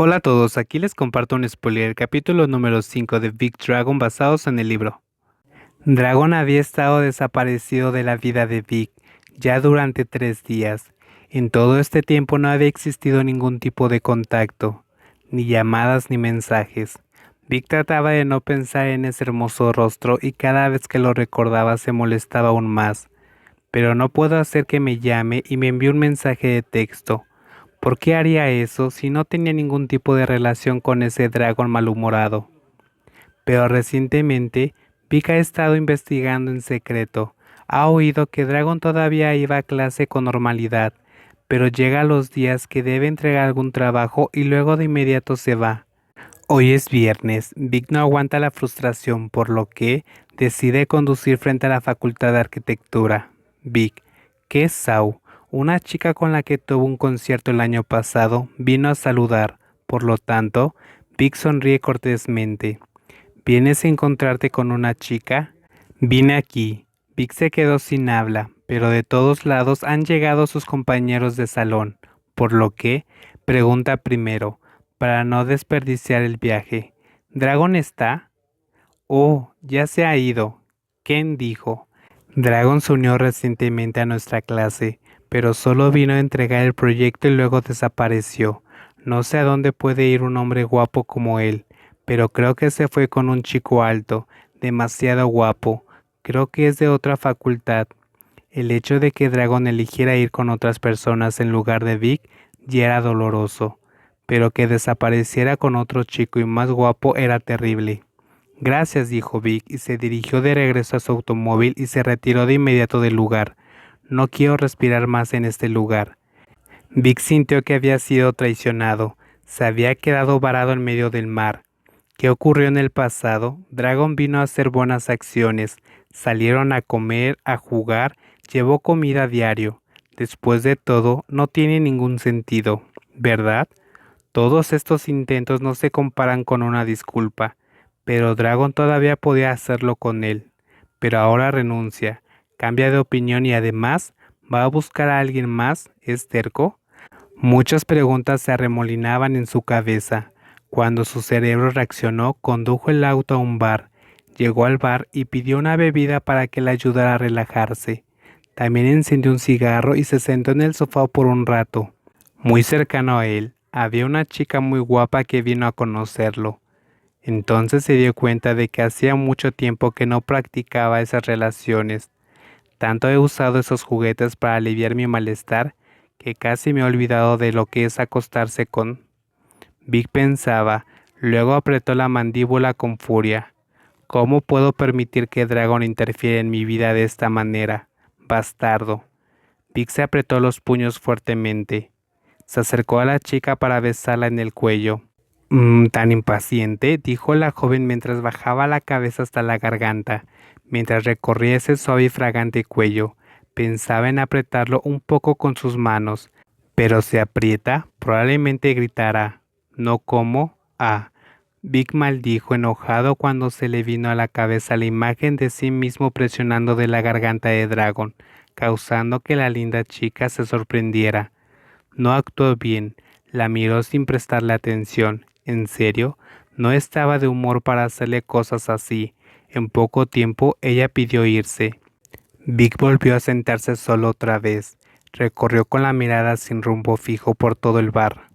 Hola a todos, aquí les comparto un spoiler, capítulo número 5 de Big Dragon basados en el libro. Dragon había estado desaparecido de la vida de Big ya durante 3 días. En todo este tiempo no había existido ningún tipo de contacto, ni llamadas ni mensajes. Big trataba de no pensar en ese hermoso rostro y cada vez que lo recordaba se molestaba aún más. Pero no puedo hacer que me llame y me envíe un mensaje de texto. ¿Por qué haría eso si no tenía ningún tipo de relación con ese dragón malhumorado? Pero recientemente, Vic ha estado investigando en secreto. Ha oído que Dragon todavía iba a clase con normalidad, pero llega a los días que debe entregar algún trabajo y luego de inmediato se va. Hoy es viernes, Vic no aguanta la frustración, por lo que decide conducir frente a la Facultad de Arquitectura. Vic, que es Sau, una chica con la que tuvo un concierto el año pasado, vino a saludar. Por lo tanto, Vic sonríe cortésmente. ¿Vienes a encontrarte con una chica? Vine aquí. Vic se quedó sin habla, pero de todos lados han llegado sus compañeros de salón, por lo que pregunta primero, para no desperdiciar el viaje. ¿Dragon está? Oh, ya se ha ido. Ken dijo. Dragon se unió recientemente a nuestra clase, pero solo vino a entregar el proyecto y luego desapareció. No sé a dónde puede ir un hombre guapo como él, pero creo que se fue con un chico alto, demasiado guapo. Creo que es de otra facultad. El hecho de que Dragon eligiera ir con otras personas en lugar de Vic ya era doloroso, pero que desapareciera con otro chico y más guapo era terrible. Gracias, dijo Vic, y se dirigió de regreso a su automóvil y se retiró de inmediato del lugar. No quiero respirar más en este lugar. Vic sintió que había sido traicionado. Se había quedado varado en medio del mar. ¿Qué ocurrió en el pasado? Dragon vino a hacer buenas acciones. Salieron a comer, a jugar, llevó comida a diario. Después de todo, no tiene ningún sentido, ¿verdad? Todos estos intentos no se comparan con una disculpa, pero Dragon todavía podía hacerlo con él. Pero ahora renuncia, cambia de opinión y además va a buscar a alguien más, ¿es terco? Muchas preguntas se arremolinaban en su cabeza. Cuando su cerebro reaccionó, condujo el auto a un bar. Llegó al bar y pidió una bebida para que le ayudara a relajarse. También encendió un cigarro y se sentó en el sofá por un rato. Muy cercano a él, había una chica muy guapa que vino a conocerlo. Entonces se dio cuenta de que hacía mucho tiempo que no practicaba esas relaciones. Tanto he usado esos juguetes para aliviar mi malestar que casi me he olvidado de lo que es acostarse con. Vic pensaba, luego apretó la mandíbula con furia. ¿Cómo puedo permitir que Dragon interfiera en mi vida de esta manera? Bastardo. Vic se apretó los puños fuertemente. Se acercó a la chica para besarla en el cuello. Tan impaciente, dijo la joven mientras bajaba la cabeza hasta la garganta, mientras recorría ese suave y fragante cuello. Pensaba en apretarlo un poco con sus manos, pero si aprieta, probablemente gritará. ¿No como? Ah. Vic maldijo enojado cuando se le vino a la cabeza la imagen de sí mismo presionando de la garganta de Dragon, causando que la linda chica se sorprendiera. No actuó bien, la miró sin prestarle atención. ¿En serio? No estaba de humor para hacerle cosas así. En poco tiempo ella pidió irse. Vic volvió a sentarse solo otra vez. Recorrió con la mirada sin rumbo fijo por todo el bar.